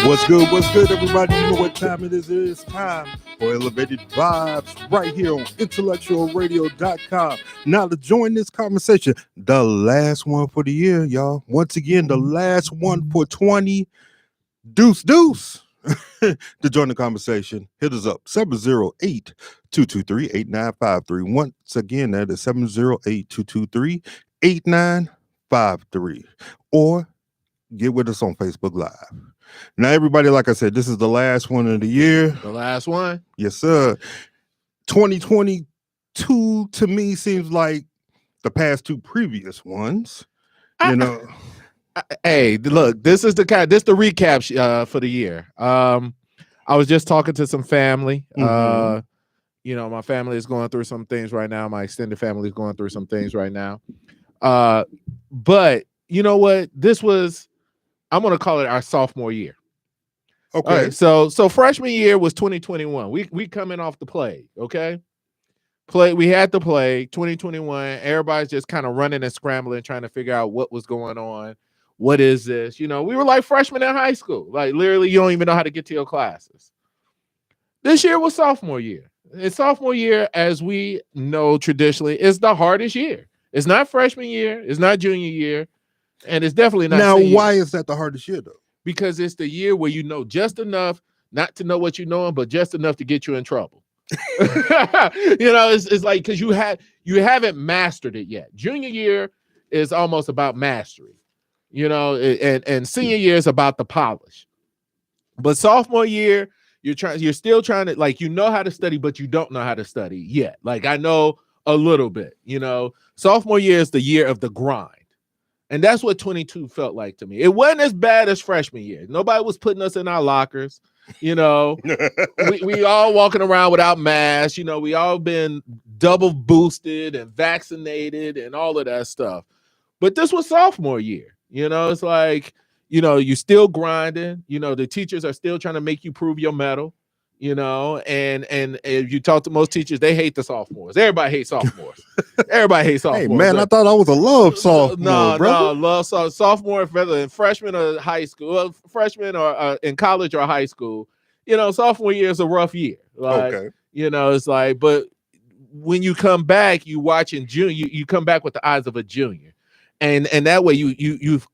What's good, everybody? You know what time it is? It is time for Elevated Vibes right here on IntellectualRadio.com. Now, to join this conversation, the last one for the year, y'all. Once again, the last one for 20. Deuce. To join the conversation, hit us up, 708-223-8953. Once again, that is 708-223-8953. Or get with us on Facebook Live. Now, everybody, like I said, this is the last one of the year. The last one? Yes, sir. 2022 to me seems like the past two previous ones. You know. Hey, look, this is the recap for the year. I was just talking to some family. My family is going through some things right now. My extended family is going through some things right now. But you know what? I'm going to call it our sophomore year. Okay. All right, so freshman year was 2021. We coming off the plague, okay? We had the plague, 2021. Everybody's just kind of running and scrambling, trying to figure out what was going on. What is this? We were like freshmen in high school. Like literally, you don't even know how to get to your classes. This year was sophomore year. And sophomore year, as we know traditionally, is the hardest year. It's not freshman year. It's not junior year. And it's definitely not. Now, why is that the hardest year, though? Because it's the year where you know just enough not to know what you know, but just enough to get you in trouble. It's like because you haven't mastered it yet. Junior year is almost about mastery, and senior year is about the polish. But sophomore year, you're still trying to, like, how to study, but you don't know how to study yet. Like, I know a little bit, sophomore year is the year of the grind. And that's what 22 felt like to me. It wasn't as bad as freshman year. Nobody was putting us in our lockers. We all walking around without masks. We all been double boosted and vaccinated and all of that stuff. But this was sophomore year. It's like, you're still grinding. The teachers are still trying to make you prove your mettle. And if you talk to most teachers, they hate the sophomores. Everybody hates sophomores. Everybody hates sophomores. Hey, man, I thought I was a love sophomore. No, love sophomore, whether in freshman or high school, freshman or in college or high school. Sophomore year is a rough year. Like, okay. It's like, but when you come back, you watching junior, you come back with the eyes of a junior, and that way you've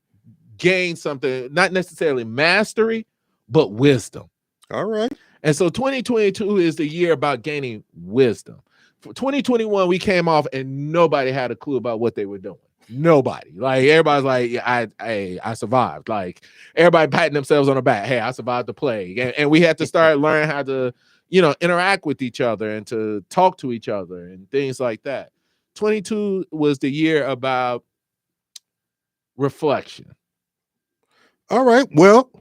gained something, not necessarily mastery, but wisdom. All right. And so 2022 is the year about gaining wisdom. For 2021, we came off and nobody had a clue about what they were doing. Nobody. Like, everybody's like, I survived. Like, everybody patting themselves on the back. Hey, I survived the plague. And we had to start learning how to, interact with each other and to talk to each other and things like that. 22 was the year about reflection. All right. Well,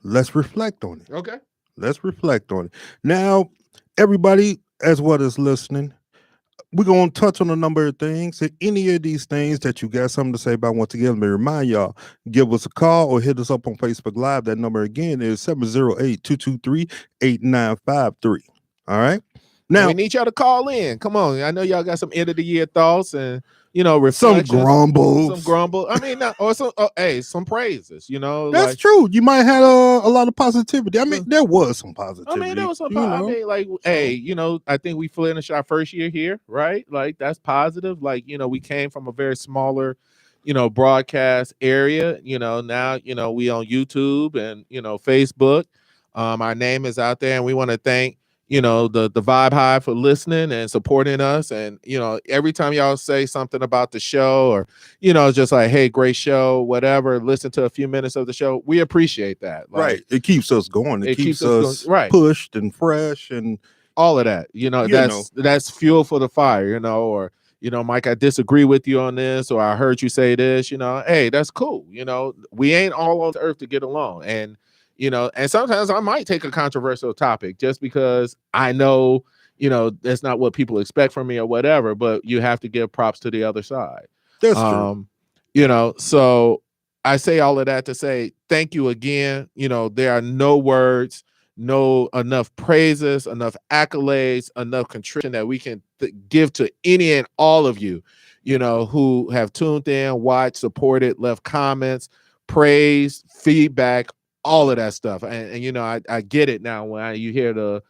let's reflect on it. Okay. Let's reflect on it. Now, everybody, as well as listening, we're going to touch on a number of things. And any of these things that you got something to say about, once again, let me remind y'all, give us a call or hit us up on Facebook Live. That number again is 708-223-8953. All right? Now, we need y'all to call in. Come on. I know y'all got some end of the year thoughts and some grumble. I mean, or some some praises. That's like, true. You might have a lot of positivity. I mean, there was some positivity. I mean, there was some. I think we finished our first year here, right? Like, that's positive. Like, we came from a very smaller, broadcast area. Now, we on YouTube and Facebook. Our name is out there, and we want to thank the Vibe Hive for listening and supporting us. And, every time y'all say something about the show or, just like, hey, great show, whatever, listen to a few minutes of the show. We appreciate that. Like, right. It keeps us going. It keeps us right, pushed and fresh and all of that. That's fuel for the fire, or, Mike, I disagree with you on this, or I heard you say this, hey, that's cool. We ain't all on earth to get along. And, and sometimes I might take a controversial topic just because I know, that's not what people expect from me or whatever, but you have to give props to the other side. That's true. So I say all of that to say thank you again. There are no words, no enough praises, enough accolades, enough contrition that we can give to any and all of you, who have tuned in, watched, supported, left comments, praise, feedback, all of that stuff. And you know, I get it now when you hear the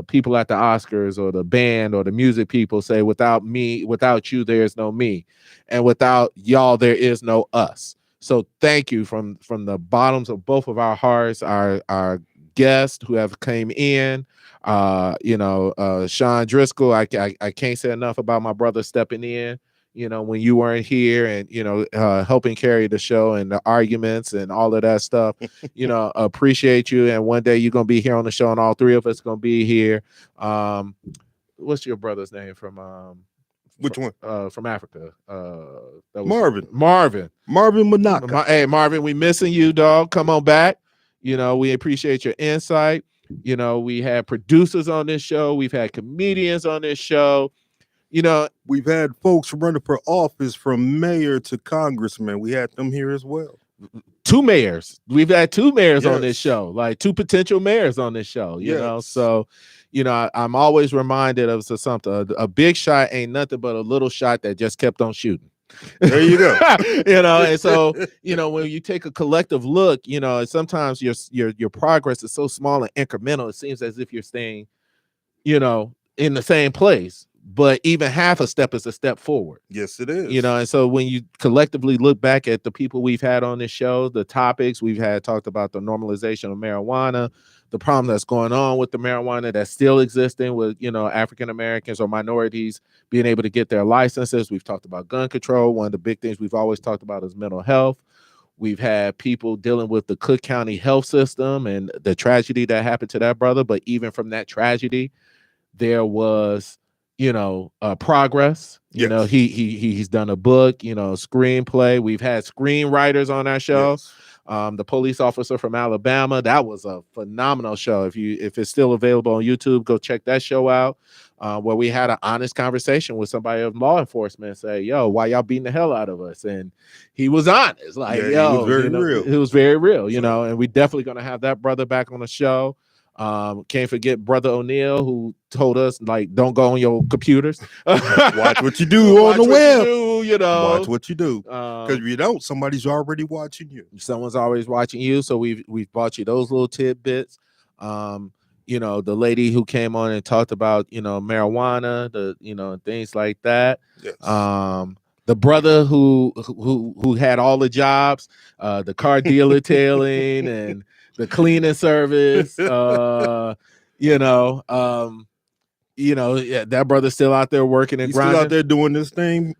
people at the Oscars or the band or the music people say, without you, there's no me. And without y'all, there is no us. So thank you from the bottoms of both of our hearts, our guests who have came in, Sean Driscoll. I can't say enough about my brother stepping in, when you weren't here, and helping carry the show and the arguments and all of that stuff. Appreciate you, and one day you're gonna be here on the show, and all three of us gonna be here. What's your brother's name from Which one? From Africa? That was Marvin Manaka. Hey, Marvin, we missing you, dog. Come on back. We appreciate your insight. We had producers on this show. We've had comedians on this show. We've had folks running for office from mayor to congressman. We had them here as well. Two mayors. We've had two mayors on this show, like two potential mayors on this show, you know? So, I'm always reminded of something. A big shot ain't nothing but a little shot that just kept on shooting. There you go. And so, when you take a collective look, sometimes your progress is so small and incremental, it seems as if you're staying, in the same place. But even half a step is a step forward. Yes, it is. And so when you collectively look back at the people we've had on this show, the topics we've had, talked about the normalization of marijuana, the problem that's going on with the marijuana that's still existing with, African Americans or minorities being able to get their licenses. We've talked about gun control. One of the big things we've always talked about is mental health. We've had people dealing with the Cook County health system and the tragedy that happened to that brother. But even from that tragedy, there was progress. Yes. He's done a book, screenplay. We've had screenwriters on our show. Yes. The police officer from Alabama. That was a phenomenal show. If it's still available on YouTube, go check that show out. Where we had an honest conversation with somebody of law enforcement, say, "Yo, why y'all beating the hell out of us?" And he was honest, like, it was very real. It was very real, and we definitely gonna have that brother back on the show. Can't forget Brother O'Neill, who told us, like, don't go on your computers. Watch what you do on the web. Watch what you do. Because if you don't, somebody's already watching you. Someone's always watching you. So we've brought you those little tidbits. The lady who came on and talked about, marijuana, things like that. Yes. The brother who had all the jobs, the car dealer tailing and the cleaning service, that brother's still out there working and He's grinding. still out there doing this thing,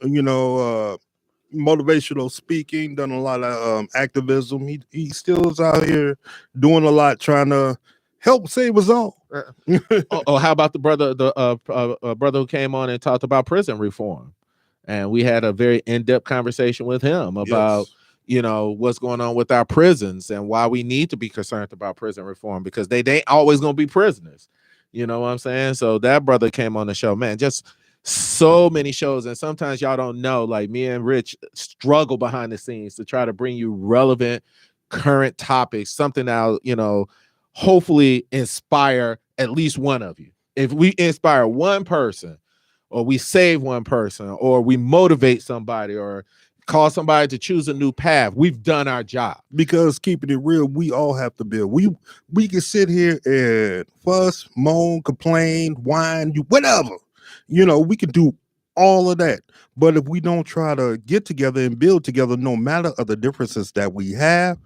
motivational speaking, done a lot of activism. He still is out here doing a lot, trying to help save us all. How about the brother who came on and talked about prison reform? And we had a very in-depth conversation with him about what's going on with our prisons and why we need to be concerned about prison reform, because they ain't always going to be prisoners. You know what I'm saying? So that brother came on the show, man, just so many shows. And sometimes y'all don't know, like, me and Rich struggle behind the scenes to try to bring you relevant current topics, something that, hopefully inspire at least one of you. If we inspire one person, or we save one person, or we motivate somebody, or cause somebody to choose a new path, we've done our job. Because keeping it real, we all have to build. We can sit here and fuss, moan, complain, whine, whatever. We can do all of that. But if we don't try to get together and build together, no matter of the differences that we have,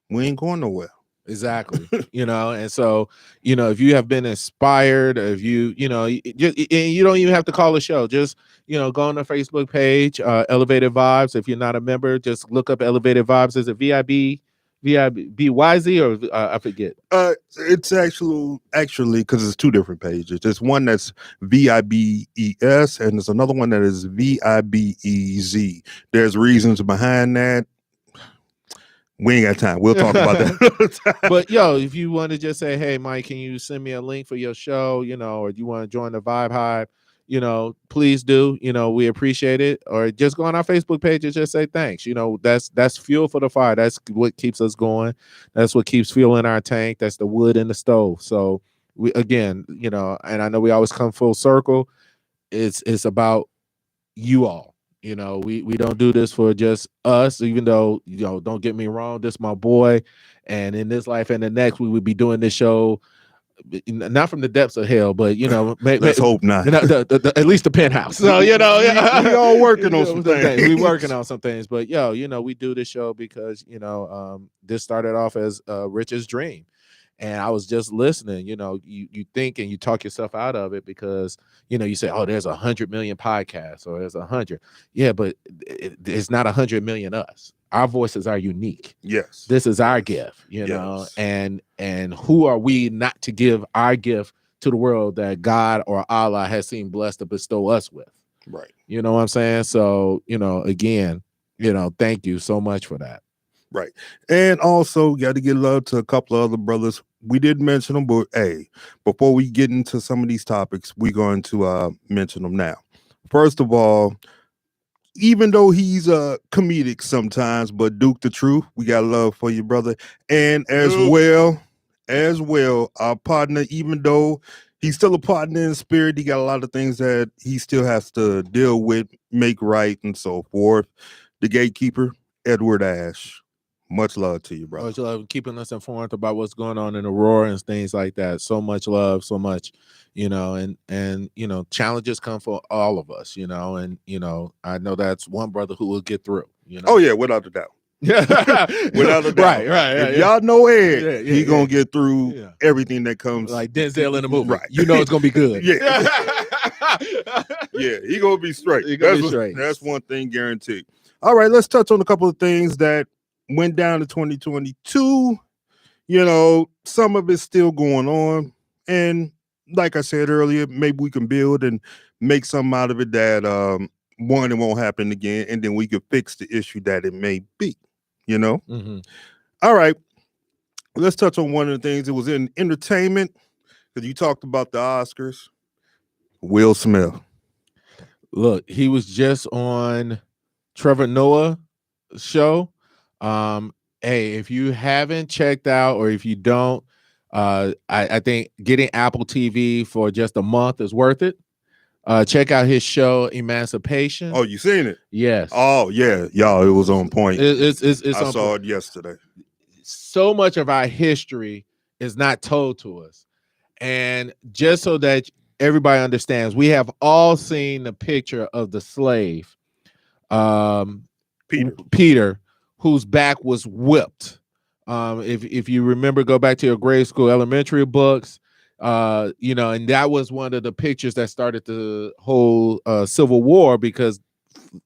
we ain't going nowhere. Exactly. And so, if you have been inspired, if you don't even have to call the show, just, go on the Facebook page, Elevated Vibes. If you're not a member, just look up Elevated Vibes. Is it VIBYZ or I forget? It's actually because it's two different pages. There's one that's VIBES and there's another one that is VIBEZ. There's reasons behind that. We ain't got time. We'll talk about that. But if you want to just say, "Hey, Mike, can you send me a link for your show?" Or you want to join the Vibe Hive, please do. We appreciate it. Or just go on our Facebook page and just say thanks. That's fuel for the fire. That's what keeps us going. That's what keeps fuel in our tank. That's the wood in the stove. So and I know we always come full circle. It's about you all. You know, we don't do this for just us, even though, you know, don't get me wrong, this my boy. And in this life and the next, we would be doing this show not from the depths of hell, but you know, Let's hope not. You know, at least the penthouse. So you know, we all working on some things. We working on some things, but yo, you know, we do this show because you know, this started off as Rich's dream, and I was just listening. You know, you think and you talk yourself out of it because you know you say, oh, there's 100 million podcasts or there's 100, yeah, but it's not 100 million us. Our voices are unique. Yes. This is our gift, you know, and who are we not to give our gift to the world that God or Allah has seen blessed to bestow us with? Right. You know what I'm saying? So, you know, again, you know, thank you so much for that. Right. And also got to give love to a couple of other brothers. We did mention them, but hey, before we get into some of these topics, we're going to mention them now. First of all, even though he's comedic sometimes, but Duke the Truth, we got love for you, brother. And as well, our partner, even though he's still a partner in spirit, he got a lot of things that he still has to deal with, make right, and so forth. The gatekeeper, Edward Ash. Much love to you, brother. Much love, keeping us informed about what's going on in Aurora and things like that. So much love, so much, you know, and you know, challenges come for all of us, you know, and you know, I know that's one brother who will get through, you know. Oh yeah, without a doubt. Without a doubt. Right. If y'all know Ed, he gonna get through everything that comes. Like Denzel in the movie. Right. You know it's gonna be good. Yeah. Yeah, he gonna be straight. Straight. That's one thing guaranteed. All right, let's touch on a couple of things that went down in 2022. You know, some of it's still going on. And like I said earlier, maybe we can build and make something out of it that one, it won't happen again, and then we can fix the issue that it may be, you know? Mm-hmm. All right. Let's touch on one of the things. It was in entertainment, because you talked about the Oscars. Will Smith. Look, he was just on Trevor Noah's show. Hey, if you haven't checked out, or if you don't, I think getting Apple TV for just a month is worth it. Check out his show Emancipation. Oh, you seen it? Yes. Oh yeah, y'all, it was on point. It's I saw it yesterday. So much of our history is not told to us, and just so that everybody understands, we have all seen the picture of the slave, Peter, whose back was whipped. If you remember, go back to your grade school elementary books, you know, and that was one of the pictures that started the whole Civil War, because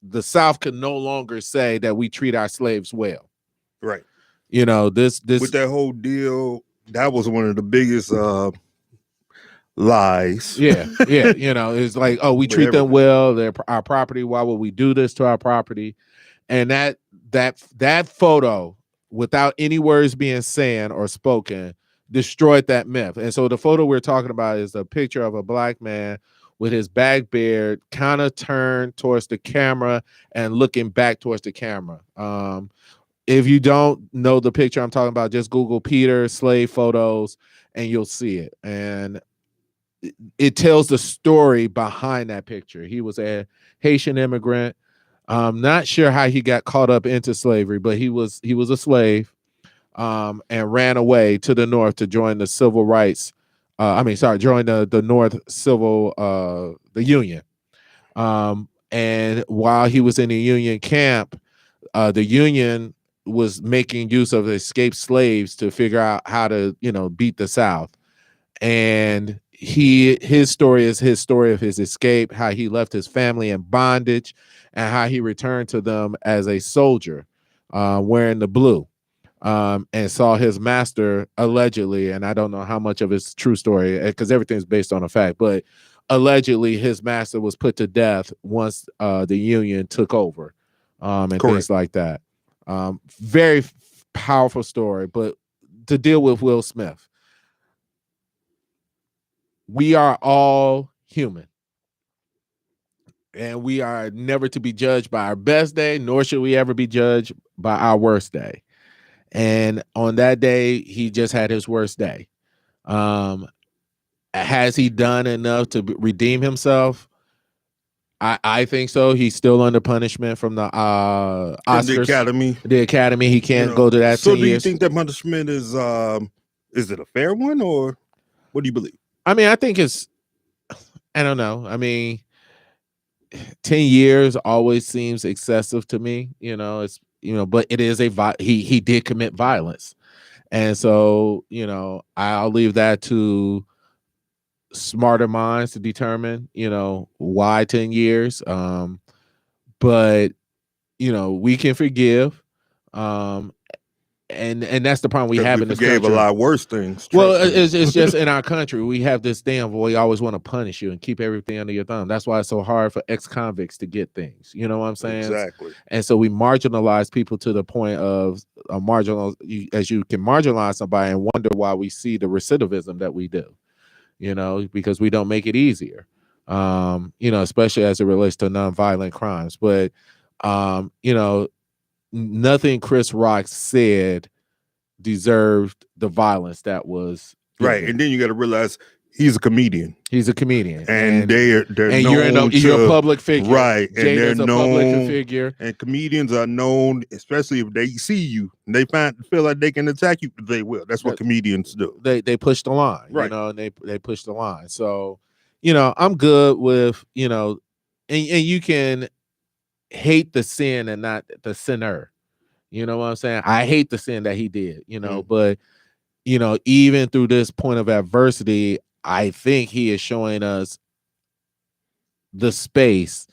the South could no longer say that we treat our slaves well. Right. You know, this with that whole deal, that was one of the biggest lies. Yeah. You know, it's like, oh, we treat them well, they're our property. Why would we do this to our property? And that photo, without any words being said or spoken, destroyed that myth. And so the photo we're talking about is a picture of a black man with his back bared, kind of turned towards the camera and looking back towards the camera. If you don't know the picture I'm talking about, just Google Peter slave photos and you'll see it. And it tells the story behind that picture. He was a Haitian immigrant. I'm not sure how he got caught up into slavery, but he was a slave, and ran away to the North to join the civil rights. Join the North Civil, the Union. And while he was in the Union camp, the Union was making use of escaped slaves to figure out how to, beat the South. And his story is his story of his escape, how he left his family in bondage, and how he returned to them as a soldier, wearing the blue, and saw his master allegedly, and I don't know how much of it's true story because everything's based on a fact, but allegedly his master was put to death once the Union took over, and Correct. Things like that. Very powerful story. But to deal with Will Smith, we are all human, and we are never to be judged by our best day, nor should we ever be judged by our worst day. And on that day, he just had his worst day. Has he done enough to redeem himself? I think so. He's still under punishment from the From the Oscars, Academy. the Academy. He can't go to that So 10 do you years. think that punishment is it a fair one, or what do you believe? I mean, I think it's, I don't know. I mean, 10 years always seems excessive to me, it's, but it is he did commit violence. And so, I'll leave that to smarter minds to determine, why 10 years. But, we can forgive. And that's the problem we have in this forgave country. a lot worse things. Well, trust me. it's just in our country we have this thing where we always want to punish you and keep everything under your thumb. That's why it's so hard for ex-convicts to get things. You know what I'm saying? Exactly. And so we marginalize people to the point of as you can marginalize somebody and wonder why we see the recidivism that we do. Because we don't make it easier. Especially as it relates to nonviolent crimes. But nothing Chris Rock said deserved the violence that was right. And then you got to realize he's a comedian. He's a comedian, and they're and known you're a public figure, right? And they're Jada's a known public figure, and comedians are known, especially if they see you and they feel like they can attack you. They will. That's what comedians do. They push the line, right? And they push the line. So, I'm good with and you can hate the sin and not the sinner. You know what I'm saying? I hate the sin that he did, but even through this point of adversity, I think he is showing us the space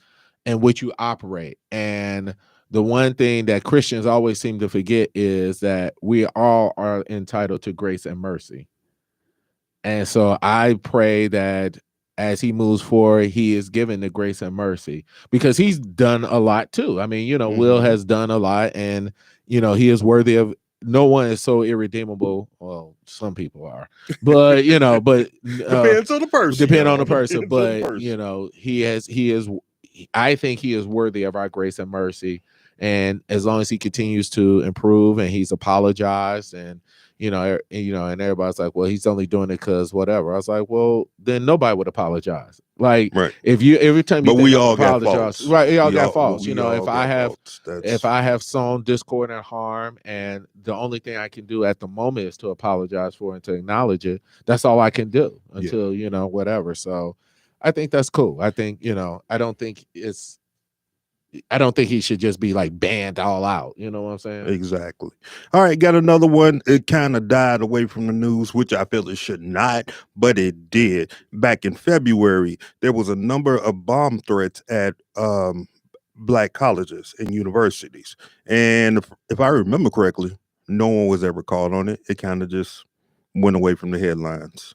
in which you operate. And the one thing that Christians always seem to forget is that we all are entitled to grace and mercy. And so I pray that as he moves forward, he is given the grace and mercy, because he's done a lot too. I mean, Will has done a lot, and he is worthy of. No one is so irredeemable. Well, some people are, but depends on the person. Depend on the person, but he is. I think he is worthy of our grace and mercy, and as long as he continues to improve and he's apologized and. And everybody's like, well, he's only doing it because whatever. I was like, well, then nobody would apologize. Like, right. if you every time you but we all got faults, right? We all got faults. If I have sown discord and harm, and the only thing I can do at the moment is to apologize for and to acknowledge it. That's all I can do until whatever. So, I think that's cool. I think I don't think he should just be like banned all out. You know what I'm saying? Exactly. All right, got another one. It kind of died away from the news, which I feel it should not, but it did. Back in February, there was a number of bomb threats at black colleges and universities. And if I remember correctly, no one was ever called on it. It kind of just went away from the headlines.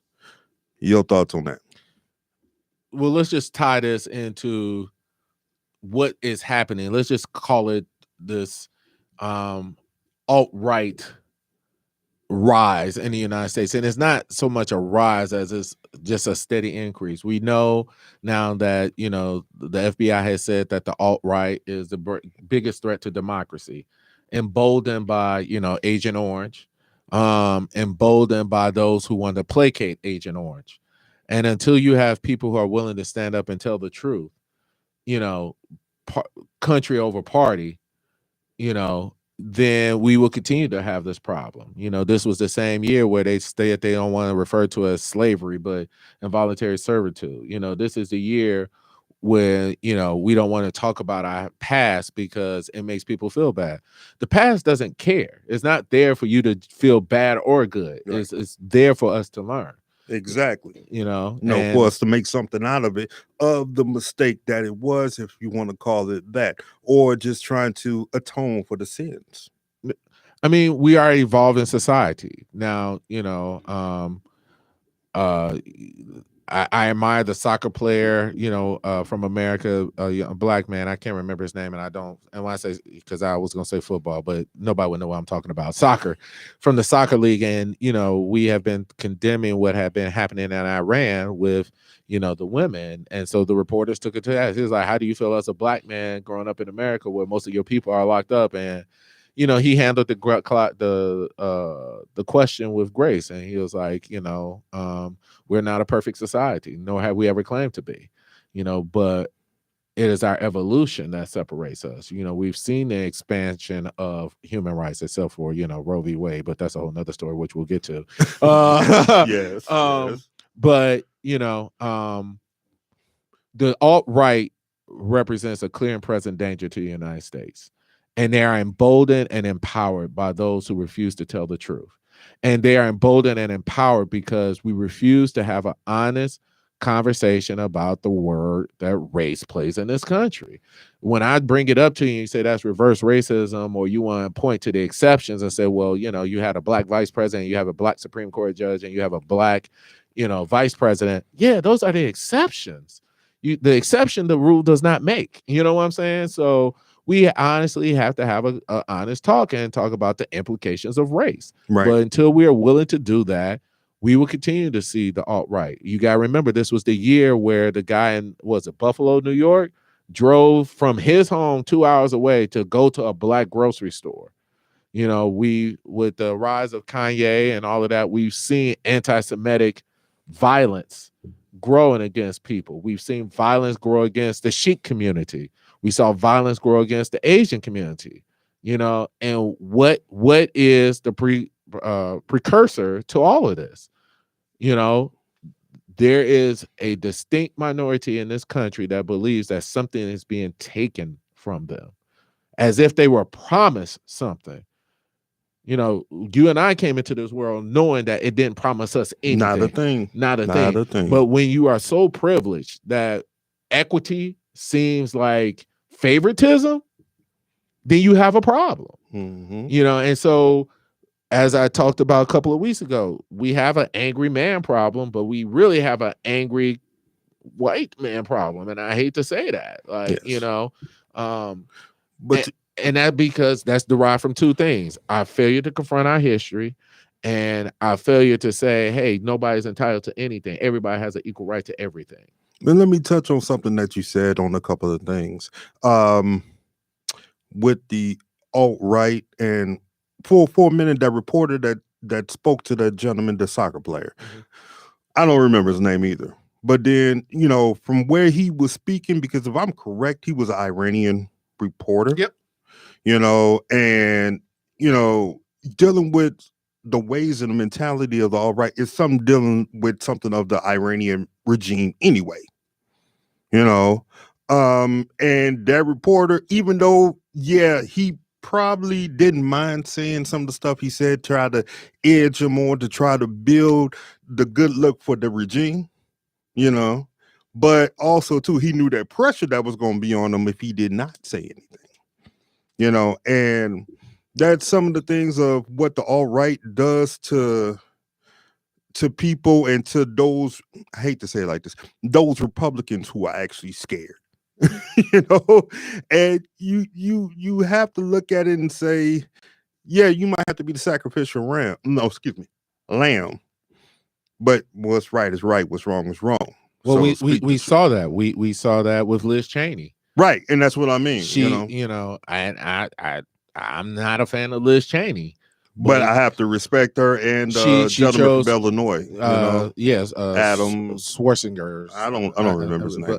Your thoughts on that? Well, let's just tie this into what is happening. Let's just call it this alt-right rise in the United States. And it's not so much a rise as it's just a steady increase. We know now that, the FBI has said that the alt-right is the biggest threat to democracy, emboldened by, Agent Orange, emboldened by those who want to placate Agent Orange. And until you have people who are willing to stand up and tell the truth, country over party, then we will continue to have this problem. This was the same year where they don't want to refer to as slavery, but involuntary servitude. This is the year where, we don't want to talk about our past because it makes people feel bad. The past doesn't care. It's not there for you to feel bad or good. Right. It's there for us to learn. Exactly. And for us to make something out of it, of the mistake that it was, if you want to call it that, or just trying to atone for the sins. I mean, we are evolving society now. I admire the soccer player, from America, a black man. I can't remember his name, and when I say, because I was going to say football, but nobody would know what I'm talking about. Soccer, from the soccer league, and we have been condemning what had been happening in Iran with, the women, and so the reporters took it to that. He was like, "How do you feel as a black man growing up in America, where most of your people are locked up?" And he handled the question with grace, and he was like, we're not a perfect society, nor have we ever claimed to be, but It is our evolution that separates us. We've seen the expansion of human rights, except for, Roe v. Wade, but that's a whole nother story, which we'll get to. Yes. But, the alt-right represents a clear and present danger to the United States. And they are emboldened and empowered by those who refuse to tell the truth. And they are emboldened and empowered because we refuse to have an honest conversation about the word that race plays in this country. When I bring it up to you, you say that's reverse racism, or you want to point to the exceptions and say, well, you had a black vice president, you have a black Supreme Court judge, and you have a black, vice president. Yeah, those are the exceptions. The exception, the rule does not make. You know what I'm saying? So we honestly have to have a honest talk and talk about the implications of race. Right. But until we are willing to do that, we will continue to see the alt-right. You got to remember, this was the year where the guy in, Buffalo, New York, drove from his home 2 hours away to go to a black grocery store. With the rise of Kanye and all of that, we've seen anti-Semitic violence growing against people. We've seen violence grow against the Sikh community. We saw violence grow against the Asian community. And what is the precursor to all of this? There is a distinct minority in this country that believes that something is being taken from them, as if they were promised something. You and I came into this world knowing that it didn't promise us anything. Not a thing. But when you are so privileged that equity seems like favoritism, then you have a problem. Mm-hmm. And so, as I talked about a couple of weeks ago, we have an angry man problem, but we really have an angry white man problem. And I hate to say that, yes. But and that because that's derived from two things: our failure to confront our history, and our failure to say, hey, nobody's entitled to anything. Everybody has an equal right to everything. Then let me touch on something that you said on a couple of things. With the alt-right, and for a minute, that reporter that spoke to that gentleman, the soccer player. Mm-hmm. I don't remember his name either. But then, from where he was speaking, because if I'm correct, he was an Iranian reporter. Yep. And dealing with the ways and the mentality of the alt-right is something dealing with something of the Iranian regime anyway. And that reporter, even though, he probably didn't mind saying some of the stuff he said, try to edge him on to try to build the good look for the regime, but also too, he knew that pressure that was going to be on him if he did not say anything. And that's some of the things of what the alt-right does to people and to those, I hate to say it like this, those Republicans who are actually scared. And you have to look at it and say, you might have to be the sacrificial lamb. But what's right is right, what's wrong is wrong. Well, so we saw that. We saw that with Liz Cheney. Right, and that's what I mean. I'm not a fan of Liz Cheney, but I have to respect her and she gentleman from Illinois. Yes, Adam Schwarzenegger. I don't remember his name.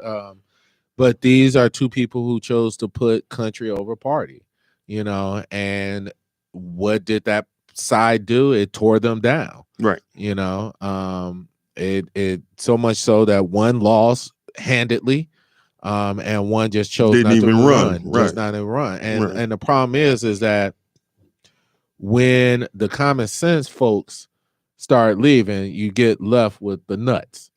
But these are two people who chose to put country over party. And what did that side do? It tore them down. Right. It so much so that one lost handedly. And one just chose Didn't not even to run. Just Right. not even run. And Right. and the problem is that when the common sense folks start leaving, you get left with the nuts.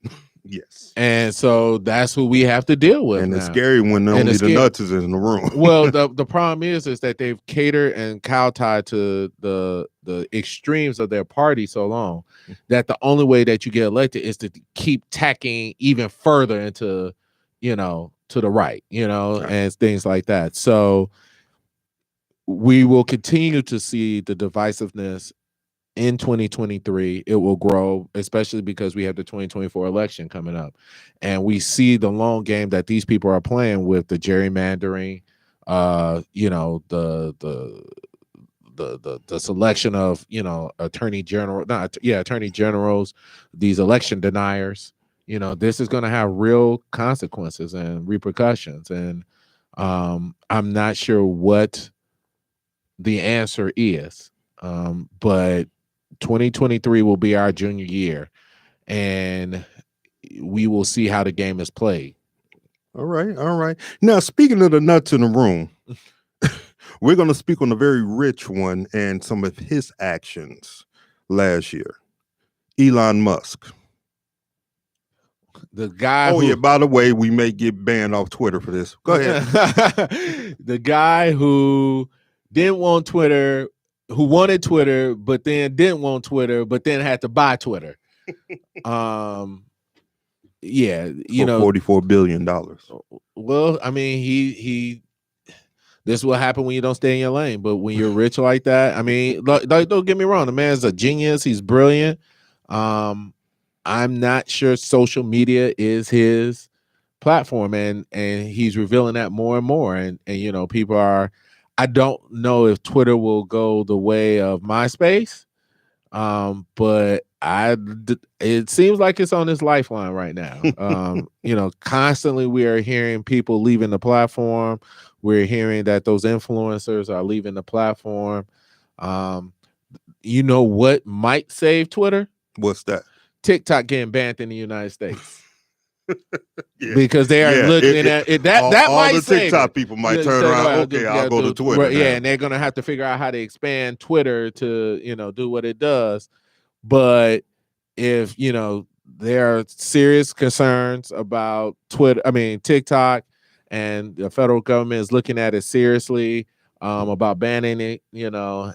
Yes. And so that's who we have to deal with. And now. it's scary when only the nuts is in the room. Well, the problem is that they've catered and cow-tied to the extremes of their party so long that the only way that you get elected is to keep tacking even further into, to the right, Right. and things like that. So we will continue to see the divisiveness in 2023. It will grow, especially because we have the 2024 election coming up, and we see the long game that these people are playing with the gerrymandering, the selection of attorney generals, these election deniers, This is going to have real consequences and repercussions. And I'm not sure what the answer is. But 2023 will be our junior year, and we will see how the game is played. All right, all right. Now, speaking of the nuts in the room, we're going to speak on a very rich one and some of his actions last year. Elon Musk. The guy yeah, by the way, we may get banned off Twitter for this. Go ahead. The guy who didn't want Twitter, who wanted Twitter, but then didn't want Twitter, but then had to buy Twitter. Yeah, for $44 billion. Well, I mean, he this is what happens when you don't stay in your lane. But when you're rich like that, I mean, don't get me wrong, the man's a genius, he's brilliant. I'm not sure social media is his platform, and he's revealing that more and more. And people are, I don't know if Twitter will go the way of MySpace, but it seems like it's on his lifeline right now. Constantly we are hearing people leaving the platform. We're hearing that those influencers are leaving the platform. What might save Twitter? What's that? TikTok getting banned in the United States. Because they are looking at it. That all might the save TikTok it. people might turn around. Okay, I'll go to Twitter. Yeah, and they're gonna have to figure out how to expand Twitter to do what it does. But if there are serious concerns about TikTok, and the federal government is looking at it seriously about banning it,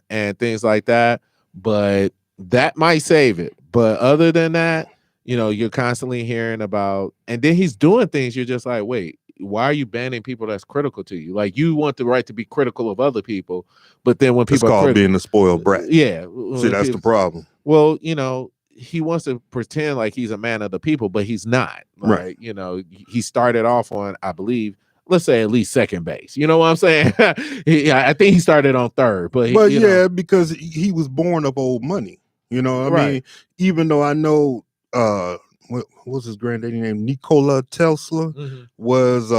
and things like that. But that might save it. But other than that, you're constantly hearing about, and then he's doing things. You're just like, wait, why are you banning people that's critical to you? Like, you want the right to be critical of other people, but then when people it's called being a spoiled brat. Yeah. See, that's the problem. Well, he wants to pretend like he's a man of the people, but he's not. Right. He started off on, I believe, let's say at least second base. You know what I'm saying? I think he started on third, but because he was born of old money. I mean, even though I know what was his granddaddy name? Nikola Tesla was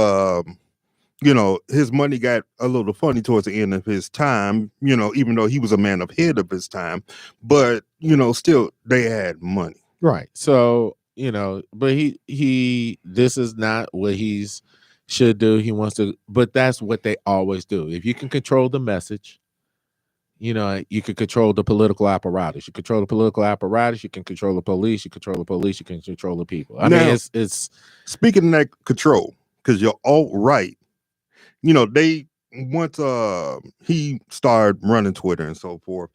his money got a little funny towards the end of his time, even though he was a man ahead of his time, but still they had money. Right. So, but he this is not what he's should do. He wants to, but that's what they always do. If you can control the message, you can control the political apparatus. You control the political apparatus, you can control the police, you control the police, you can control the people. I mean, it's speaking of that control, because you're all right. They once he started running Twitter and so forth,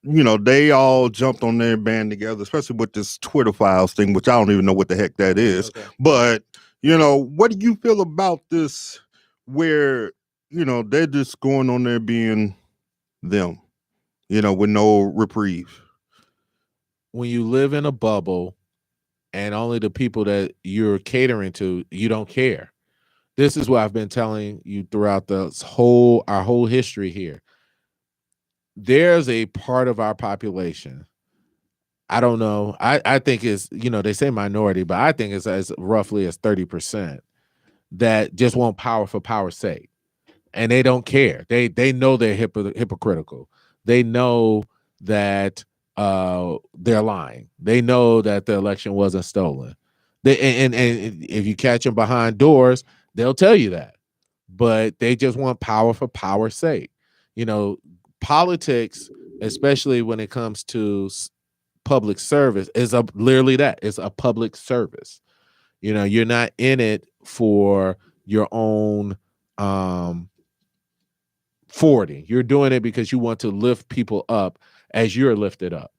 they all jumped on their band together, especially with this Twitter files thing, which I don't even know what the heck that is. Okay. But, what do you feel about this where, they're just going on there being them, with no reprieve? When you live in a bubble and only the people that you're catering to, you don't care. This is what I've been telling you throughout our whole history here. There's a part of our population, I don't know, I think it's, they say minority, but I think it's as roughly as 30% that just want power for power's sake. And they don't care. They know they're hypocritical. They know that they're lying. They know that the election wasn't stolen. And if you catch them behind doors, they'll tell you that. But they just want power for power's sake. Politics, especially when it comes to public service, is literally that. It's a public service. You're not in it for your own 40. You're doing it because you want to lift people up as you're lifted up.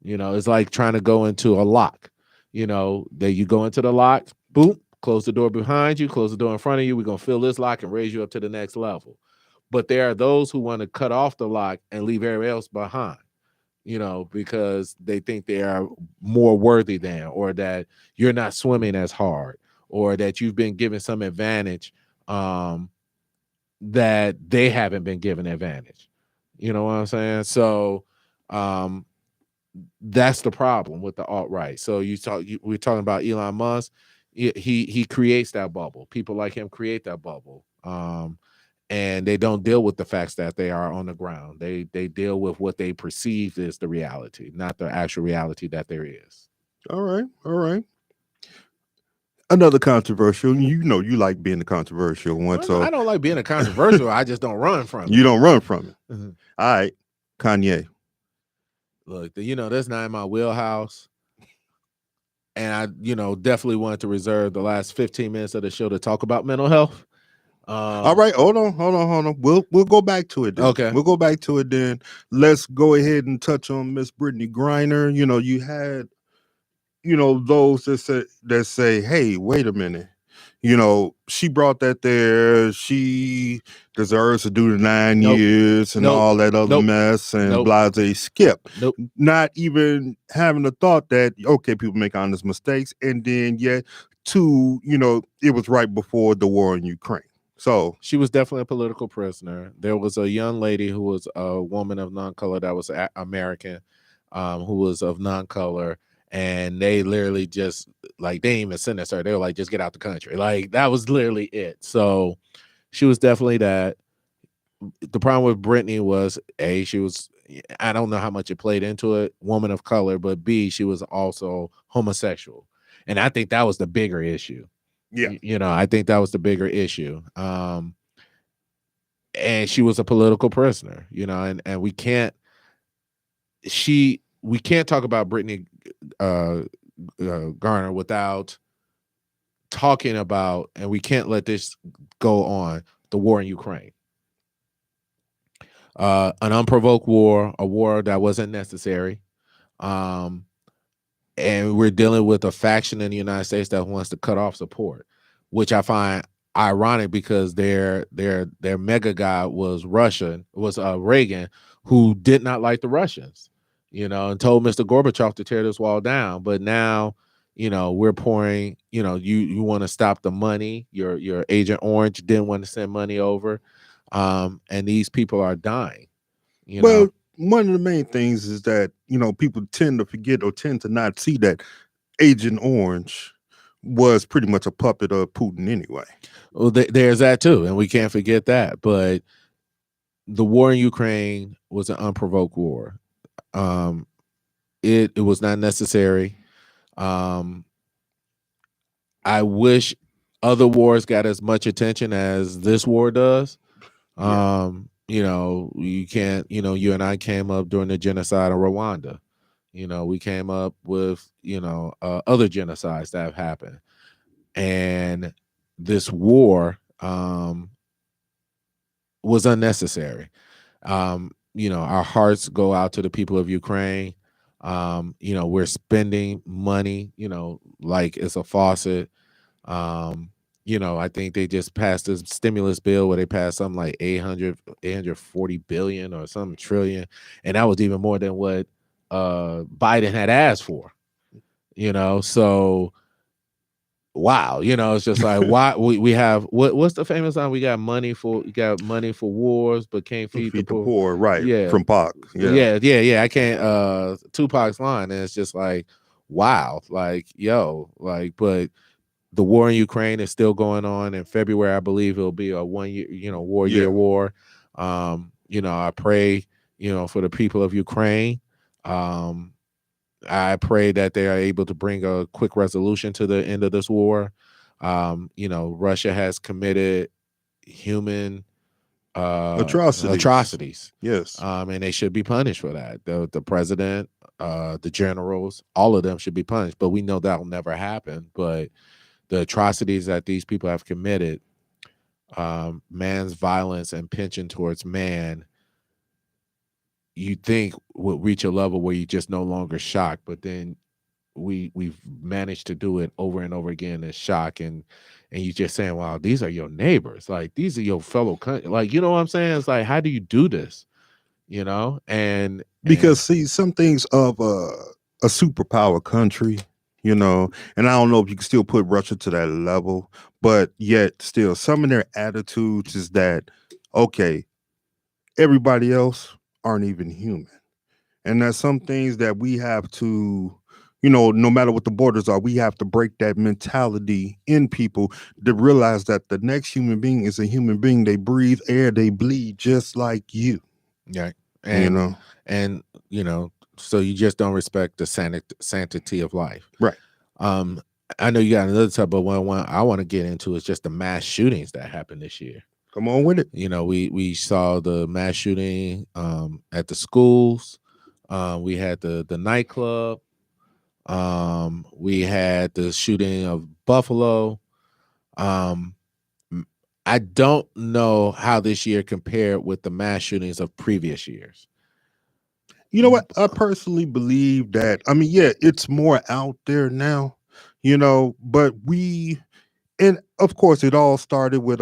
It's like trying to go into a lock. That you go into the lock, boom, close the door behind you, close the door in front of you. We're going to fill this lock and raise you up to the next level. But there are those who want to cut off the lock and leave everybody else behind, because they think they are more worthy than, or that you're not swimming as hard, or that you've been given some advantage that they haven't been given advantage. You know what I'm saying? So that's the problem with the alt-right. So we're talking about Elon Musk. He creates that bubble. People like him create that bubble. And they don't deal with the facts that they are on the ground. They deal with what they perceive is the reality, not the actual reality that there is. All right. Another controversial. You know, you like being the controversial one. Well, So I don't like being a controversial. I just don't run from it. you don't run from it. Mhm. All right, Kanye. Look, that's not in my wheelhouse. And I, definitely wanted to reserve the last 15 minutes of the show to talk about mental health. All right, hold on. We'll go back to it then. Okay. We'll go back to it then. Let's go ahead and touch on Miss Brittany Griner. You know, you had, those that say, hey, wait a minute. She brought that there. She deserves to do the 9 years and all that other mess and blase skip. Not even having the thought that, okay, people make honest mistakes. And then yet, two, it was right before the war in Ukraine. So she was definitely a political prisoner. There was a young lady who was a woman of non-color that was American, who was of non-color. And they literally just they didn't even sentence her. They were like, just get out the country. Like, that was literally it. So she was definitely that. The problem with Brittany was she was, I don't know how much it played into it, woman of color, but B, she was also homosexual. And I think that was the bigger issue. Yeah. I think that was the bigger issue. And she was a political prisoner, and we can't talk about Brittany Garner without talking about, and we can't let this go on, the war in Ukraine. An unprovoked war, a war that wasn't necessary. And we're dealing with a faction in the United States that wants to cut off support, which I find ironic because their mega god was Reagan, who did not like the Russians, and told Mr. Gorbachev to tear this wall down. But now, we're pouring, you want to stop the money. Your Agent Orange didn't want to send money over. And these people are dying. Well, one of the main things is that, people tend to forget or tend to not see that Agent Orange was pretty much a puppet of Putin anyway. Well, there's that too, and we can't forget that. But the war in Ukraine was an unprovoked war. It was not necessary. I wish other wars got as much attention as this war does. You can't, you and I came up during the genocide in Rwanda. We came up with, other genocides that have happened. And this war was unnecessary. Our hearts go out to the people of Ukraine. We're spending money, like it's a faucet. I think they just passed this stimulus bill where they passed something like 840 billion or some trillion. And that was even more than what Biden had asked for, so wow, it's just like, why we have what's the famous line? We got money for wars, but can't feed the poor. Right. Yeah. From Pac. Yeah. I can't Tupac's line. And it's just like, wow, like, yo, like, but the war in Ukraine is still going on. In February, I believe it'll be a 1 year, war. I pray, for the people of Ukraine. I pray that they are able to bring a quick resolution to the end of this war. Russia has committed human atrocities. Yes. And they should be punished for that. The president, the generals, all of them should be punished. But we know that will never happen. But the atrocities that these people have committed, man's violence and penchant towards man, you think would reach a level where you just no longer shocked, but then we've managed to do it over and over again and shock, and you just saying, wow, these are your neighbors, like these are your fellow country, like, you know what I'm saying? It's like, how do you do this? And because see, some things of a superpower country, and I don't know if you can still put Russia to that level, but yet still some of their attitudes is that, okay, everybody else aren't even human. And there's some things that we have to, no matter what the borders are, we have to break that mentality in people to realize that the next human being is a human being. They breathe air, they bleed just like you. Yeah. You And know, and you know, so you just don't respect the sanctity of life. right? Um, I know you got another type, but one I want to get into is just the mass shootings that happened this year. Come on with it. We saw the mass shooting at the schools. We had the nightclub. We had the shooting of Buffalo. Um, I don't know how this year compared with the mass shootings of previous years. You know what? I personally believe that. I mean, yeah, it's more out there now. But and of course, it all started with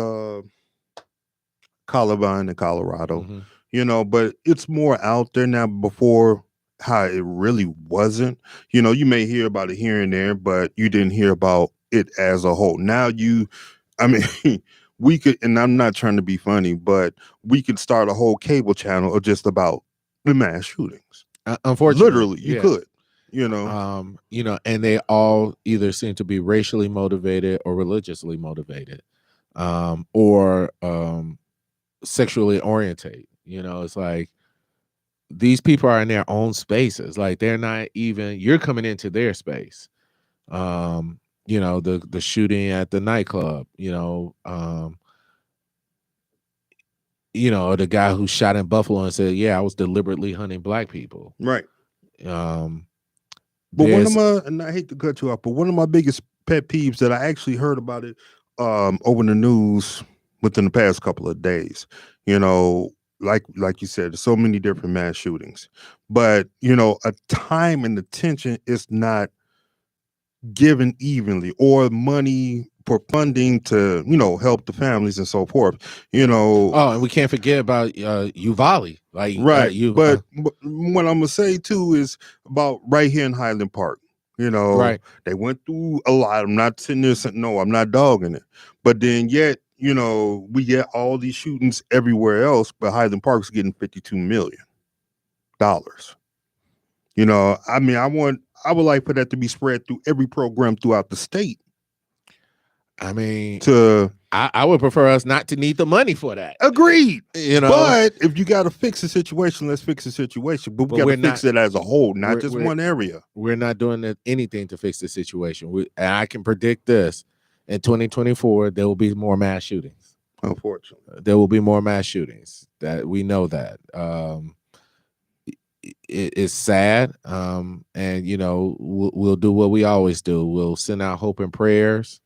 Columbine in Colorado. Mhm. But it's more out there now. Before, how it really wasn't. You may hear about it here and there, but you didn't hear about it as a whole. Now I mean, we could, and I'm not trying to be funny, but we could start a whole cable channel of just about the mass shootings. Unfortunately, Literally, you yeah. could. And they all either seem to be racially motivated or religiously motivated, or sexually orientate. It's like these people are in their own spaces. Like they're not even. You're coming into their space. The shooting at the nightclub. The guy who shot in Buffalo and said, "Yeah, I was deliberately hunting black people." Right. Um, But one of there's my, and I hate to cut you off, but one of my biggest pet peeves that I actually heard about it over the news within the past couple of days, like you said, there's so many different mass shootings. But, a time and attention is not given evenly, or money for funding to, help the families and so forth. Oh, and we can't forget about Uvalde. Like Right. But what I'm gonna say too is about right here in Highland Park. Right. They went through a lot. I'm not sitting there saying no, I'm not dogging it. But then yet, we get all these shootings everywhere else, but Highland Park's getting $52 million. I mean, I would like for that to be spread through every program throughout the state. I mean, To I would prefer us not to need the money for that. Agreed. But if you got to fix the situation, let's fix the situation. But we got to fix it as a whole, not just one area. We're not doing anything to fix the situation. And I can predict this: in 2024, there will be more mass shootings. Unfortunately, there will be more mass shootings. That we know that. It's sad, and we'll do what we always do. We'll send out hope and prayers.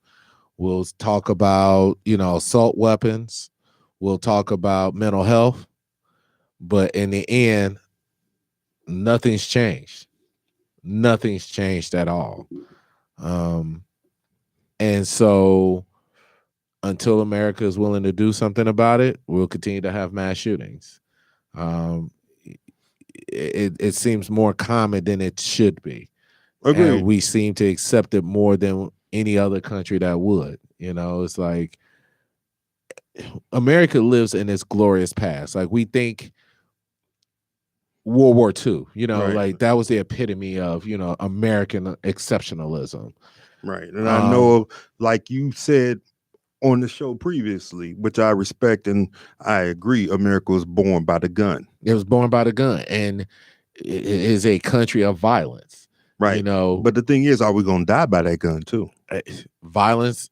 We'll talk about, assault weapons. We'll talk about mental health. But in the end, nothing's changed. Nothing's changed at all. And so until America is willing to do something about it, we'll continue to have mass shootings. It seems more common than it should be. Agreed. And we seem to accept it more than any other country that would. It's like America lives in its glorious past. Like we think World War II, Right. like that was the epitome of, American exceptionalism. Right. And I know, like you said on the show previously, which I respect and I agree, America was born by the gun. It was born by the gun, and it is a country of violence. Right. But the thing is, are we going to die by that gun too? Violence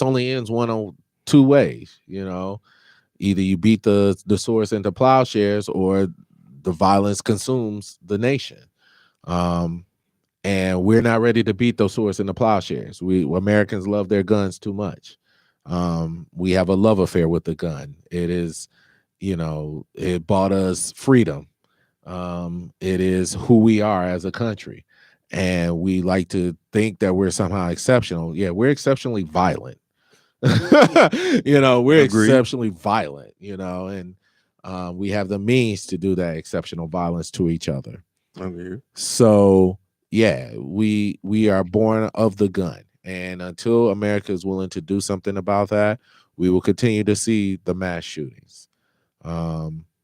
only ends one of two ways. Either you beat the swords into plowshares, or the violence consumes the nation. And we're not ready to beat those swords into plowshares. Americans love their guns too much. We have a love affair with the gun. It is, it bought us freedom. It is who we are as a country, and we like to think that we're somehow exceptional. Yeah, we're exceptionally violent. We're exceptionally violent. And we have the means to do that exceptional violence to each other. Okay. So yeah, we are born of the gun, and until America is willing to do something about that, we will continue to see the mass shootings.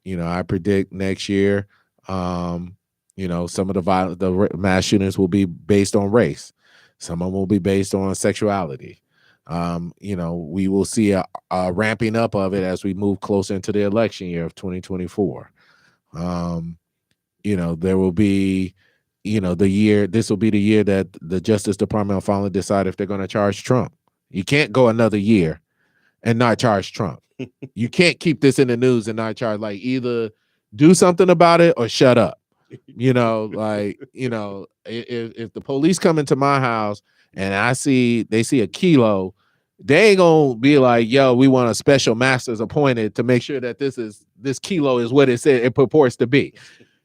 I predict next year, some of the mass shootings will be based on race. Some of them will be based on sexuality. We will see a ramping up of it as we move closer into the election year of 2024. There will be, this will be the year that the Justice Department will finally decide if they're going to charge Trump. You can't go another year and not charge Trump. You can't keep this in the news and not charge. Like, either do something about it or shut up. If the police come into my house and they see a kilo, they ain't gonna be like, yo, we want a special masters appointed to make sure that this kilo is what it said it purports to be.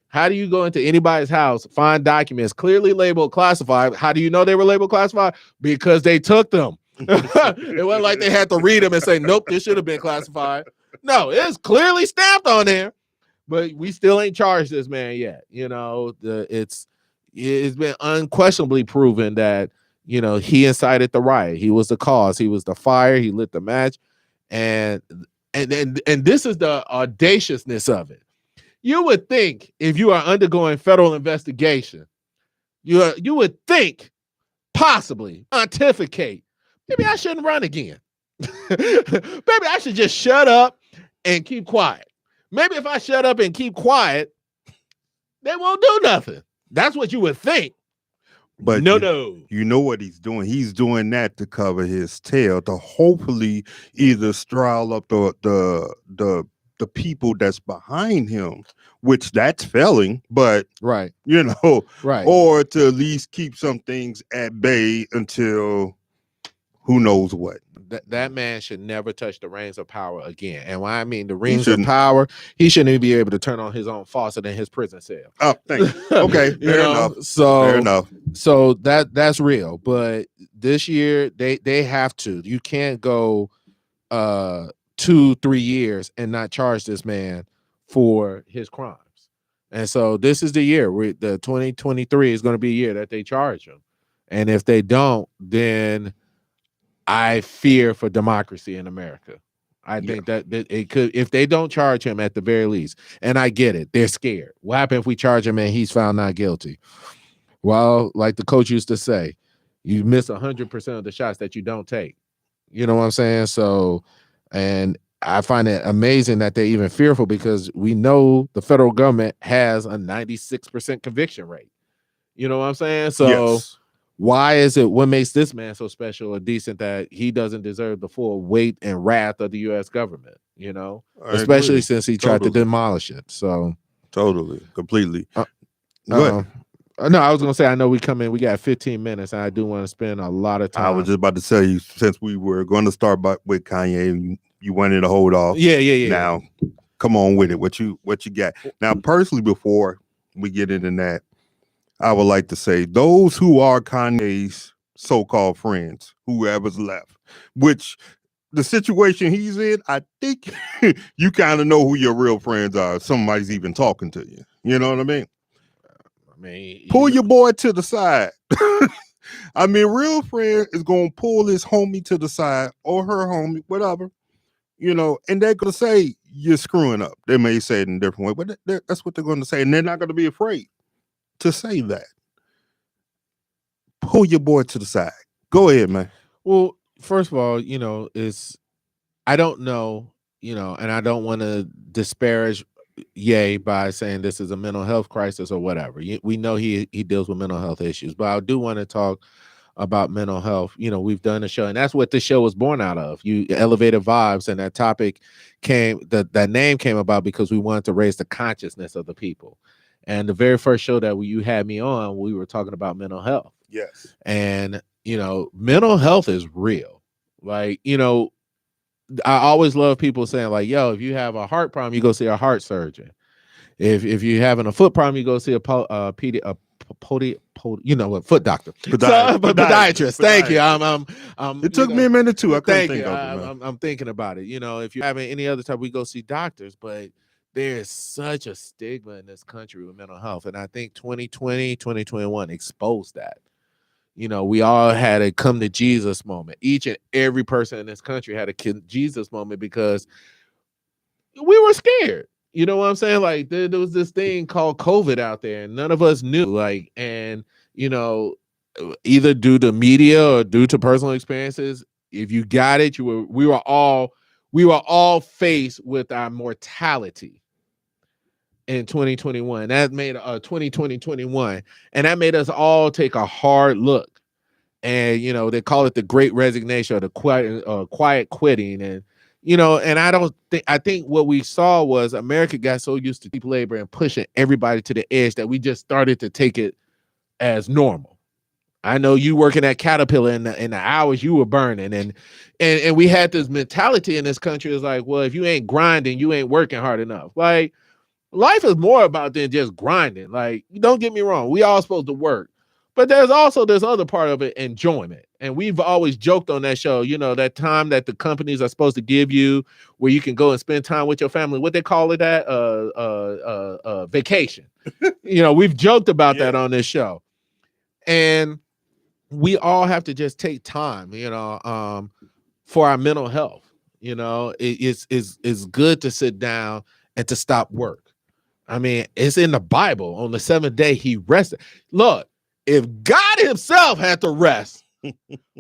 How do you go into anybody's house, find documents clearly labeled classified? How do you know they were labeled classified? Because they took them. It wasn't like they had to read them and say, nope, this should have been classified. No, it's clearly stamped on there, but we still ain't charged this man yet. It's been unquestionably proven that, he incited the riot. He was the cause. He was the fire. He lit the match. And this is the audaciousness of it. You would think if you are undergoing federal investigation, you would think, possibly pontificate, maybe I shouldn't run again. Maybe I should just shut up and keep quiet. Maybe if I shut up and keep quiet, they won't do nothing. That's what you would think. But no. You know what he's doing? He's doing that to cover his tail, to hopefully either straddle up the people that's behind him, which that's failing, but right, right, or to at least keep some things at bay until who knows what. That man should never touch the reins of power again. And when I mean the reins of power, he shouldn't even be able to turn on his own faucet in his prison cell. Oh, thank you. Okay, fair enough. Fair enough. So that's real. But this year they have to. You can't go 2-3 years and not charge this man for his crimes. And so this is the year where the 2023 is going to be a year that they charge him. And if they don't, then I fear for democracy in America. I think that it could, if they don't charge him at the very least, and I get it, they're scared. What happens if we charge him and he's found not guilty? Well, like the coach used to say, you miss 100% of the shots that you don't take. You know what I'm saying? So, and I find it amazing that they're even fearful, because we know the federal government has a 96% conviction rate. You know what I'm saying? So why is it, what makes this man so special or decent that he doesn't deserve the full weight and wrath of the U.S. government, especially since he tried to demolish it. So completely. No, I was going to say, I know we got 15 minutes, and I do want to spend a lot of time. I was just about to tell you, since we were going to start with Kanye, you wanted to hold off. Yeah. Now, come on with it. What you got? Now, personally, before we get into that, I would like to say those who are Kanye's so-called friends, whoever's left, which the situation he's in, I think you kind of know who your real friends are. Somebody's even talking to you. You know what I mean? Pull your boy to the side. I mean, real friend is going to pull his homie to the side, or her homie, whatever, and they're going to say, you're screwing up. They may say it in a different way, but that's what they're going to say. And they're not going to be afraid to say that. Pull your boy to the side. Go ahead, man. Well, first of all, I don't know, and I don't want to disparage Ye by saying this is a mental health crisis or whatever. We know he deals with mental health issues, but I do want to talk about mental health. We've done a show, and that's what this show was born out of. You elevated Vibes, and that topic that name came about because we wanted to raise the consciousness of the people. And the very first show that you had me on, we were talking about mental health. Yes. And, mental health is real. Like, I always love people saying, like, yo, if you have a heart problem, you go see a heart surgeon. If you're having a foot problem, you go see a foot doctor. Podiatrist. Thank you. It took me a minute too. I couldn't think of it. I'm thinking about it. If you're having any other type, we go see doctors, but there is such a stigma in this country with mental health. And I think 2020, 2021 exposed that. We all had a come to Jesus moment. Each and every person in this country had a Jesus moment because we were scared. You know what I'm saying? Like there was this thing called COVID out there, and none of us knew. Like, and you know, either due to media or due to personal experiences, if you got it, we were all faced with our mortality in 2021. That made 2021, and that made us all take a hard look. And you know, they call it the Great Resignation or the quiet quitting, and you know, and I think what we saw was America got so used to cheap labor and pushing everybody to the edge that we just started to take it as normal. I know you working at Caterpillar in the hours you were burning, and we had this mentality in this country is like, well, if you ain't grinding, you ain't working hard enough. Like life is more about than just grinding. Like, don't get me wrong, we all supposed to work, but there's also this other part of it, enjoyment. And we've always joked on that show, you know, that time that the companies are supposed to give you where you can go and spend time with your family. What they call it that vacation. You know, we've joked about that on this show. And we all have to just take time, you know, for our mental health. You know, it's good to sit down and to stop work. I mean, it's in the Bible. On the seventh day, he rested. Look, if God himself had to rest,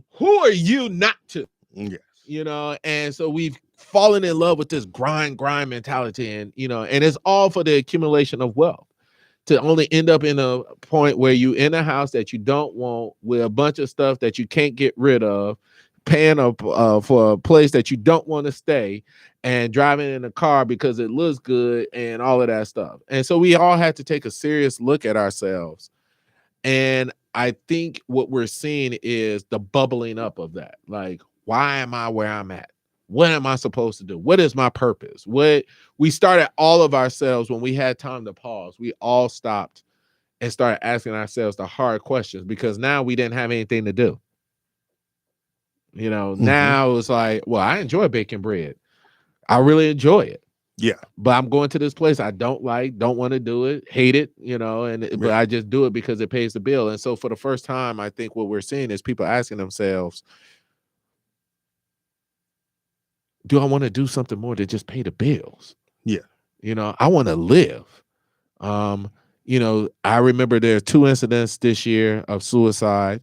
who are you not to? Yes. You know, and so we've fallen in love with this grind mentality, and you know, and it's all for the accumulation of wealth to only end up in a point where you in a house that you don't want with a bunch of stuff that you can't get rid of, paying for a place that you don't want to stay, and driving in a car because it looks good and all of that stuff. And so we all had to take a serious look at ourselves. And I think what we're seeing is the bubbling up of that. Like, why am I where I'm at? What am I supposed to do? What is my purpose? What we started all of ourselves when we had time to pause. We all stopped and started asking ourselves the hard questions because now we didn't have anything to do. You know, now it's like, well, I enjoy baking bread. I really enjoy it. Yeah. But I'm going to this place I don't like, don't want to do it, hate it, you know, but I just do it because it pays the bill. And so for the first time, I think what we're seeing is people asking themselves, do I want to do something more than just pay the bills? Yeah. You know, I want to live. You know, I remember there are 2 incidents this year of suicide.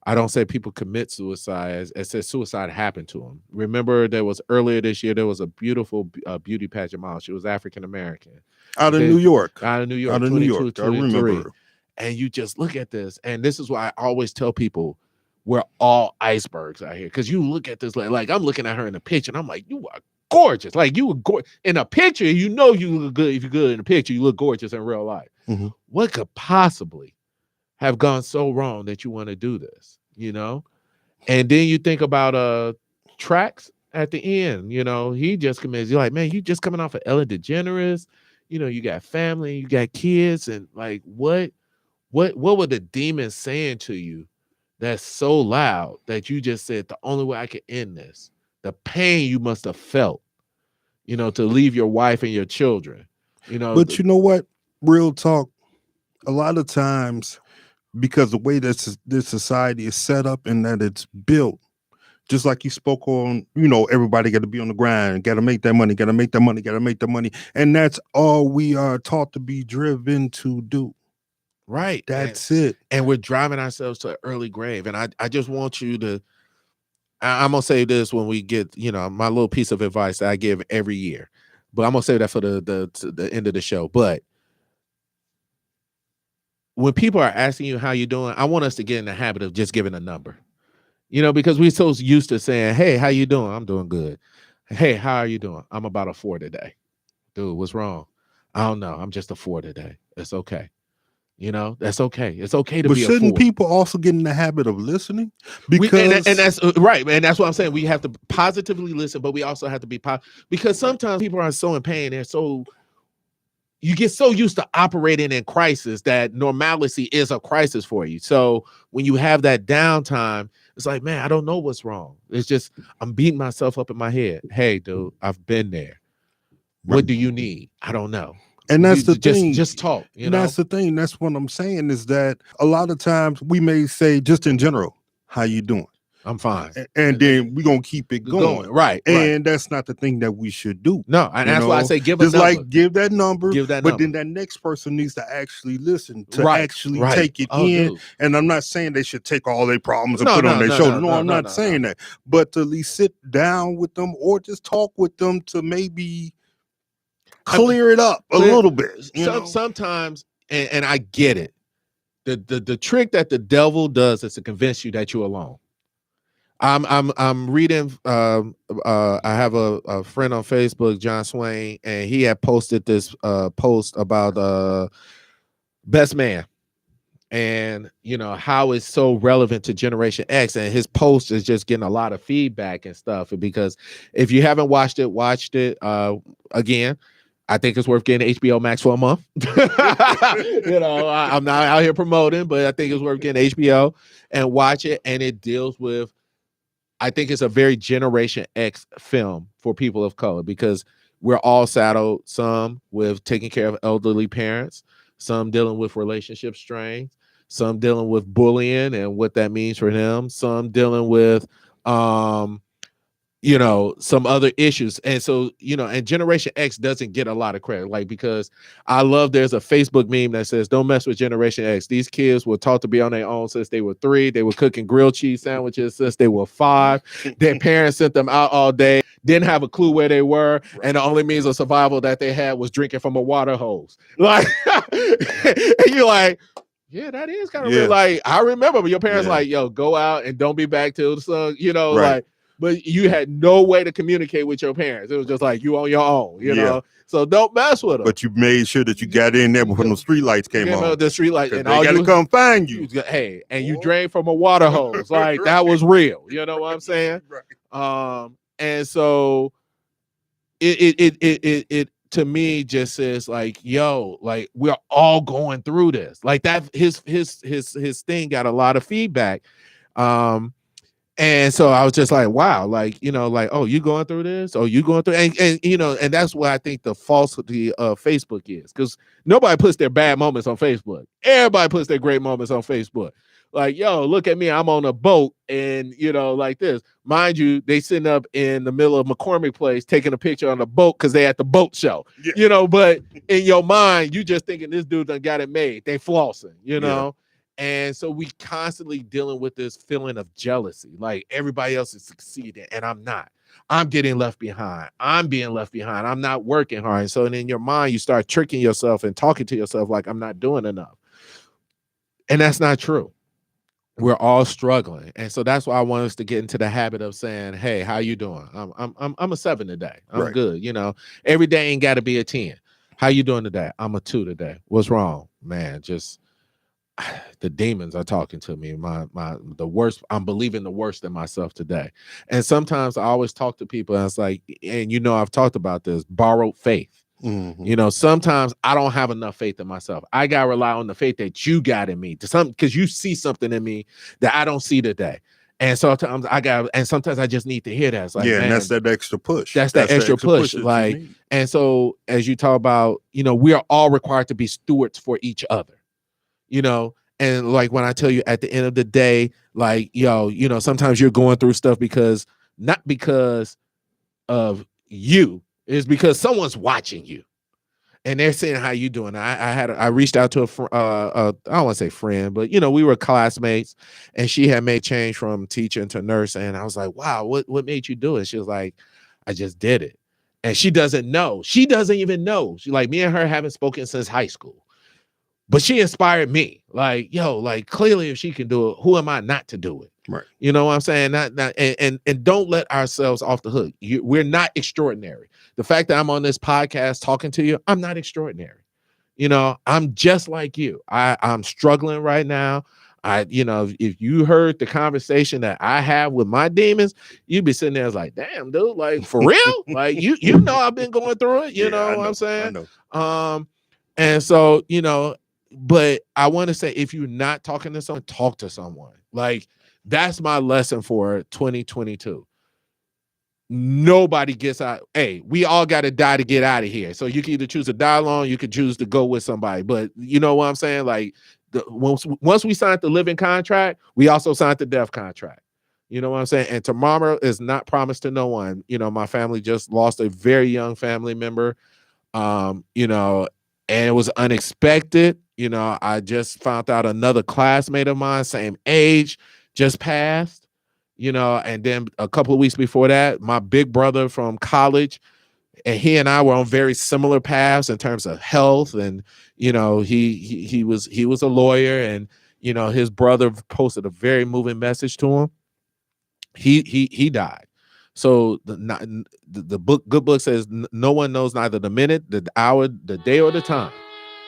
I don't say people commit suicide. It says suicide happened to them. Remember, there was earlier this year, there was a beautiful beauty pageant model. She was African-American. Out of New York. Out of New York, Out of New York. 22, I remember. And you just look at this. And this is why I always tell people we're all icebergs out here. Because you look at this, like I'm looking at her in the picture, and I'm like, you are gorgeous. Like you were gorgeous. In a picture, you know you look good. If you're good in a picture, you look gorgeous in real life. What could possibly have gone so wrong that you want to do this, you know? And then you think about Tracks at the end, you know, he just commits. You're like, man, you just coming off of Ellen DeGeneres, you know, you got family, you got kids, and like what were the demons saying to you that's so loud that you just said the only way I can end this, the pain you must have felt, you know, to leave your wife and your children, you know. But you know what? Real talk, a lot of times, because the way that this society is set up and that it's built, just like you spoke on, you know, everybody got to be on the grind, got to make that money, got to make that money, got to make the money. And that's all we are taught to be driven to do. Right. That's it. And we're driving ourselves to an early grave. And I just want you to, I'm going to say this when we get, you know, my little piece of advice that I give every year, but I'm going to say that for the end of the show. But when people are asking you how you're doing, I want us to get in the habit of just giving a number, you know, because we're so used to saying, hey, how you doing? I'm doing good. Hey, how are you doing? I'm about a 4 today. Dude, what's wrong? I don't know. I'm just a 4 today. It's okay. You know, that's okay. It's okay to be a 4. But shouldn't people also get in the habit of listening? Because and that's right. And that's what I'm saying. We have to positively listen, but we also have to be positive, because sometimes people are so in pain. They're so, you get so used to operating in crisis that normalcy is a crisis for you. So when you have that downtime, it's like, man, I don't know what's wrong. It's just, I'm beating myself up in my head. Hey, dude, I've been there. What do you need? I don't know. And that's the thing. Just talk. You know? That's the thing. That's what I'm saying, is that a lot of times we may say, just in general, how you doing? I'm fine. And then we're gonna keep it going. Right. And that's not the thing that we should do. No, and that's why I say give a just number. like give that number, but then that next person needs to actually listen, to Right, actually right. take it Oh, in. dude. And I'm not saying they should take all their problems and No, put no, on their no, shoulder. no, I'm no, not no, saying that, but to at least sit down with them or just talk with them to maybe clear it up a little bit. Sometimes, and I get it. The trick that the devil does is to convince you that you're alone. I'm reading. I have a friend on Facebook, John Swain, and he had posted this post about best man, and how it's so relevant to Generation X. And his post is just getting a lot of feedback and stuff. Because if you haven't watched it again. I think it's worth getting HBO Max for a month. I'm not out here promoting, but I think it's worth getting HBO and watch it. And it deals with, I think it's a very Generation X film for people of color, because we're all saddled, some with taking care of elderly parents, some dealing with relationship strains, some dealing with bullying and what that means for them, some dealing with some other issues. And so, and Generation X doesn't get a lot of credit, because I love, there's a Facebook meme that says, don't mess with Generation X. These kids were taught to be on their own since they were 3. They were cooking grilled cheese sandwiches since they were 5. Their parents sent them out all day, didn't have a clue where they were. And the only means of survival that they had was drinking from a water hose. And you're like, yeah, that is kind of real. I remember your parents yo, go out and don't be back till the sun, but you had no way to communicate with your parents. It was just like you on your own, know. So don't mess with them. But you made sure that you got in there before the street lights came on. The street lights, and they got to come find you. Hey, and you drank from a water hose, that was real. You know what I'm saying? Right. And so it to me just says we're all going through this. That his thing got a lot of feedback. And so I was just like, wow, oh, you going through this? Oh, you going through, and that's what I think the falsity of Facebook is, because nobody puts their bad moments on Facebook. Everybody puts their great moments on Facebook. Yo, look at me, I'm on a boat, and like this. Mind you, they sitting up in the middle of McCormick Place taking a picture on the boat because they at the boat show. Yeah. But in your mind, you just thinking this dude done got it made. They flossing, know. And so we constantly dealing with this feeling of jealousy, everybody else is succeeding and I'm not. I'm getting left behind. I'm being left behind. I'm not working hard. And so in your mind, you start tricking yourself and talking to yourself like I'm not doing enough. And that's not true. We're all struggling. And so that's why I want us to get into the habit of saying, hey, how you doing? I'm a 7 today. I'm good. Every day ain't got to be a 10. How you doing today? I'm a 2 today. What's wrong? Man, just the demons are talking to me. The worst. I'm believing the worst in myself today. And sometimes I always talk to people and it's like, and I've talked about this, borrowed faith. Mm-hmm. Sometimes I don't have enough faith in myself. I got to rely on the faith that you got in me because you see something in me that I don't see today. And sometimes sometimes I just need to hear that. It's man, and that's that extra push. That's that extra push. And so as you talk about, we are all required to be stewards for each other. And when I tell you at the end of the day, sometimes you're going through stuff not because of you, it's because someone's watching you and they're saying how you doing. I reached out to I don't want to say friend, but we were classmates and she had made change from teacher to nurse. And I was like, wow, what made you do it? She was like, I just did it. And she doesn't know. She doesn't even know. She me and her haven't spoken since high school. But she inspired me. Clearly, if she can do it, who am I not to do it? Right. You know what I'm saying? And don't let ourselves off the hook. We're not extraordinary. The fact that I'm on this podcast talking to you, I'm not extraordinary. I'm just like you. I'm struggling right now. If you heard the conversation that I have with my demons, you'd be sitting there like, damn, dude, for real? I've been going through it. You know what I'm saying? I know. And so, but I want to say, if you're not talking to someone, talk to someone. That's my lesson for 2022. Nobody gets out. Hey, we all got to die to get out of here. So you can either choose to die alone, you could choose to go with somebody. But you know what I'm saying? Once we signed the living contract, we also signed the death contract. You know what I'm saying? And tomorrow is not promised to no one. You know, my family just lost a very young family member. You know, and it was unexpected. You know, I just found out another classmate of mine, same age, just passed. You know, and then a couple of weeks before that, my big brother from college, and he and I were on very similar paths in terms of health. And you know, he was a lawyer, and you know, his brother posted a very moving message to him. He died. So the book, good book says no one knows neither the minute, the hour, the day, or the time.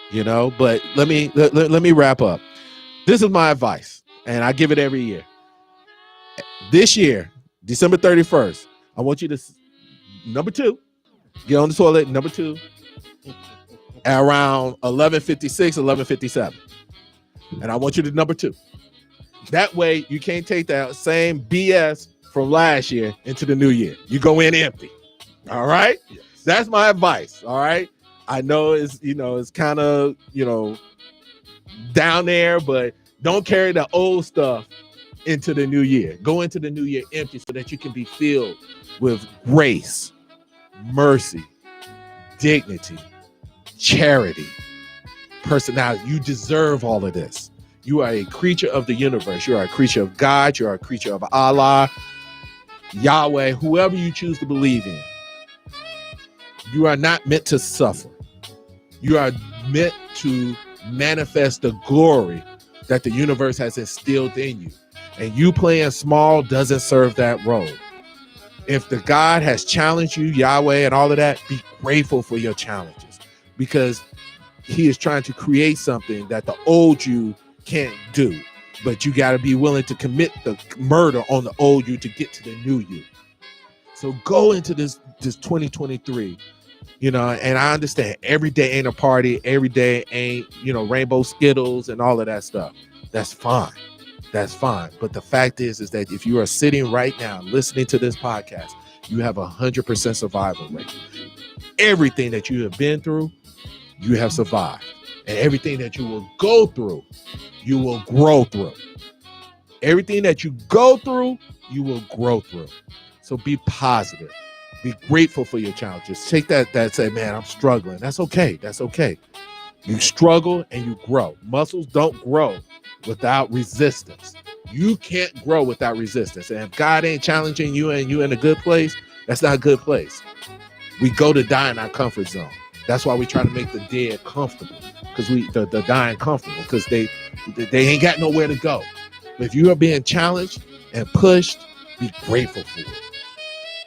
You know, but let me wrap up. This is my advice, and I give it every year. This year, December 31st, I want you to number 2, get on the toilet. Number 2, at around 11:56, 11:57, and I want you to number 2. That way, you can't take that same BS from last year into the new year. You go in empty. All right? Yes. That's my advice. All right? I know it's kind of, down there, but don't carry the old stuff into the new year. Go into the new year empty so that you can be filled with grace, mercy, dignity, charity, personality. You deserve all of this. You are a creature of the universe. You are a creature of God. You are a creature of Allah, Yahweh, whoever you choose to believe in. You are not meant to suffer. You are meant to manifest the glory that the universe has instilled in you. And you playing small doesn't serve that role. If the God has challenged you, Yahweh and all of that, be grateful for your challenges, because he is trying to create something that the old you can't do. But you got to be willing to commit the murder on the old you to get to the new you. So go into this 2023, and I understand every day ain't a party. Every day ain't, rainbow Skittles and all of that stuff. That's fine. That's fine. But the fact is that if you are sitting right now listening to this podcast, you have 100% survival rate. Everything that you have been through, you have survived. And everything that you will go through, you will grow through. Everything that you go through, you will grow through. So be positive. Be grateful for your challenges. Take that say, man, I'm struggling. That's okay. That's okay. You struggle and you grow. Muscles don't grow without resistance. You can't grow without resistance. And if God ain't challenging you and you in a good place, that's not a good place. We go to die in our comfort zone. That's why we try to make the dead comfortable, because the dying comfortable, because they ain't got nowhere to go. But if you are being challenged and pushed, be grateful for it.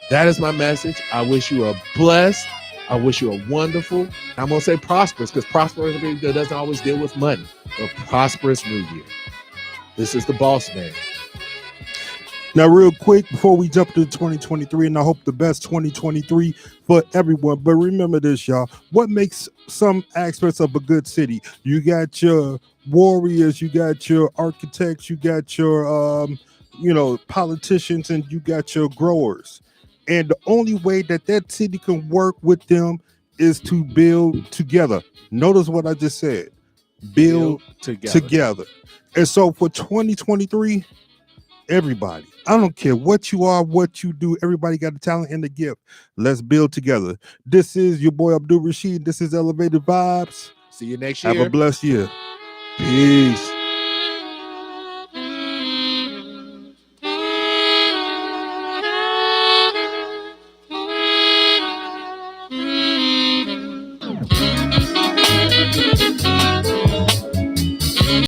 That is my message. I wish you are blessed. I wish you are wonderful. I'm going to say prosperous, because prosperity doesn't always deal with money. A prosperous new year. This is the Boss Man. Now, real quick, before we jump to 2023, and I hope the best 2023 for everyone. But remember this, y'all. What makes some aspects of a good city? You got your warriors, you got your architects, you got your, politicians, and you got your growers. And the only way that city can work with them is to build together. Notice what I just said. Build together. And so for 2023, everybody, I don't care what you are, what you do, everybody got a talent and a gift. Let's build together. This is your boy Abdul Rashid. This is Elevated Vibes. See you next year. Have a blessed year. Peace.